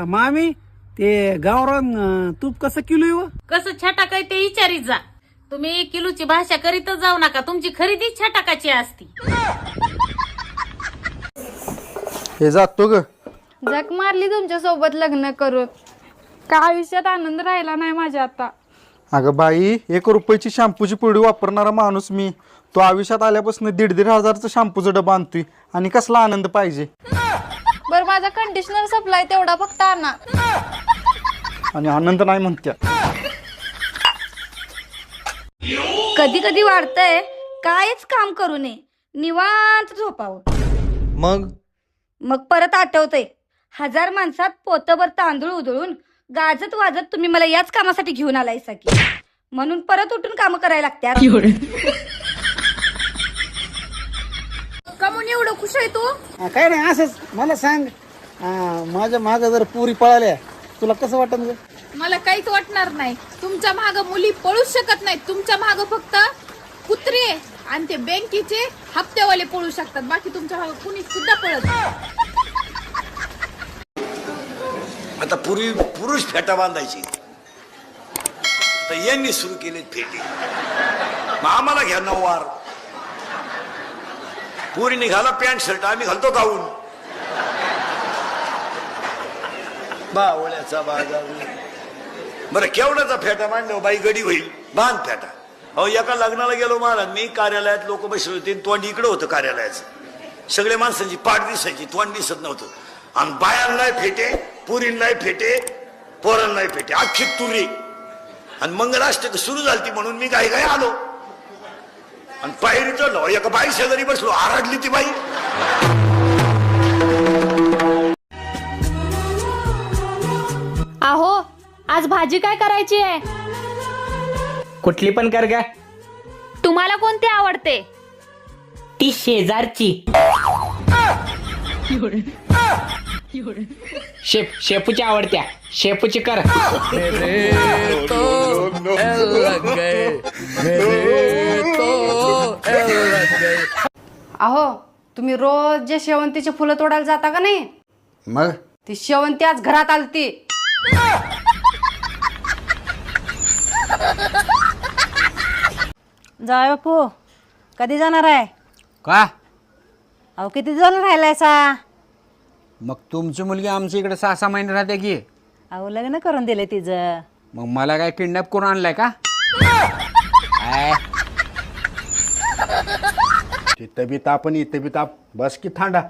मामी ते गावरान तूप कसं किलो आहे व? कसं छटाक आहे ते विचारीत जा. तुम्ही किलोची भाषा करीतच जाऊ नका. तुमची खरेदी छटाकाची असती. हे जातो ग. जग मारली तुमच्या सोबत लग्न करून. का आयुष्यात आनंद राहिला नाही माझ्या आता. अगं बाई, 1 रुपयाची शॅम्पूची पुडी वापरणारा माणूस मी. तो आयुष्यात आल्यापासून 1,500 हजारचं शॅम्पूचा डबा आणतोय आणि कसला आनंद पाहिजे. बर माझा कंडिशनर सप्लाय तेवढा फक्त आणा. आणि आनंद नाही म्हणत्या. कधी कधी वाटतंय कायच काम करू नये, निवांत झोपावं. मग परत आठवतंय 1000 माणसात पोतभर तांदूळ उधळून गाजत वाजत तुम्ही मला याच कामासाठी घेऊन आलायसा की, म्हणून परत उठून काम करायला लागतात. कमून एवढं खुश आहे तू? काय नाही असंच. मला सांग, माझ्या मागं जर पुरी पळाल्या तुला कसं वाटत ग? मला काहीच वाटणार नाही. तुमच्या माग मुली पळूच शकत नाहीत. तुमच्या माग फक्त कुत्रे आणि ते बँकेचे हप्त्यावाले पळू शकतात. बाकी तुमच्या माग कुणी सुद्धा पळत नाही. आता पूर्वी पुरुष फेटा बांधायची, तर यांनी सुरू केले फेटे. मग आम्हाला घ्या नऊवार. पुरी निघाला पॅन्ट शर्ट, आम्ही घालतो गाऊन. बावळ्याचा बाजार. बरं केवढ्याचा फेटा मांडलो बाई, गडी होईल बांध फेटा. अहो एका लग्नाला गेलो महाराज मी, कार्यालयात लोक बसले होते, तोंड इकडं होतं कार्यालयाचं. सगळ्या माणसांची पाठ दिसायची, तोंड दिसत नव्हतं. आणि बायांनाही फेटे, पुरींनाही फेटे, पोरांनाही फेटे, अख्खी तुरी. आणि मंगलाष्टक सुरू झाली म्हणून मी गाई आलो आणि पायरी चढलो. एका बाई शेजारी बसलो, आरडली ती बाई. अहो आज भाजी काय करायची आहे? कुठली पण कर गा. तुम्हाला कोणती आवडते? ती शेजारची. शेपूची आवडत्या, शेपूची कर. अहो तुम्ही रोज जे शेवंतीचे फुलं तोडायला जाता का नाही, मग ती शेवंती आज घरात आलती. जाय बापू, कधी जाणार आहे? का? अहो किती जण राहिलायसा? मग तुमची मुलगी आमच्या इकडे 6-6 महिने राहते की. अहो लग्न करून दिले तिचं. मग मला काय किडनॅप करून आणलाय का? तिथं बी ताप आणि इथं बी ताप. बस की थांडा.